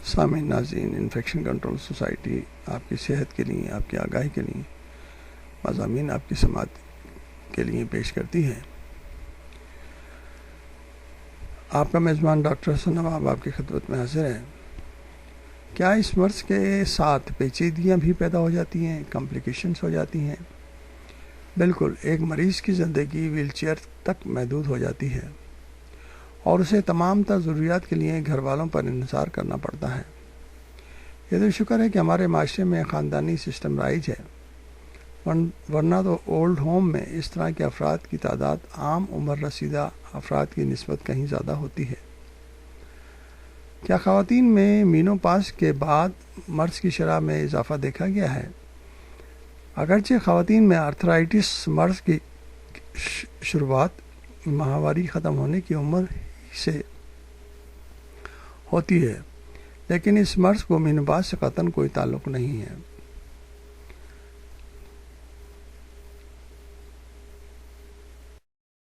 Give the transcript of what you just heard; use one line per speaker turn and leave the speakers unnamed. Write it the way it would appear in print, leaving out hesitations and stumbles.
سامعین ناظرین، infection control society آپ کی صحت کے لیے، آپ کی آگاہی کے لیے مضامین آپ کی سماعت کے لیے پیش کرتی ہے۔ آپ کا میزبان ڈاکٹر حسن نواب آپ کی خدمت میں حاضر ہے۔ کیا اس مرض کے ساتھ پیچیدگیاں بھی پیدا ہو جاتی ہیں، کمپلیکیشنز ہو جاتی ہیں؟ بالکل، ایک مریض کی زندگی ویل چیئر تک محدود ہو جاتی ہے اور اسے تمام تر ضروریات کے لیے گھر والوں پر انحصار کرنا پڑتا ہے۔ یہ تو شکر ہے کہ ہمارے معاشرے میں خاندانی سسٹم رائج ہے، ورنہ تو اولڈ ہوم میں اس طرح کے افراد کی تعداد عام عمر رسیدہ افراد کی نسبت کہیں زیادہ ہوتی ہے۔ کیا خواتین میں مینوپاز کے بعد مرض کی شرح میں اضافہ دیکھا گیا ہے؟ اگرچہ خواتین میں آرتھرائٹس مرض کی شروعات ماہواری ختم ہونے کی عمر سے ہوتی ہے، لیکن اس مرض کو مینوپاز سے قطعاً کوئی تعلق نہیں ہے۔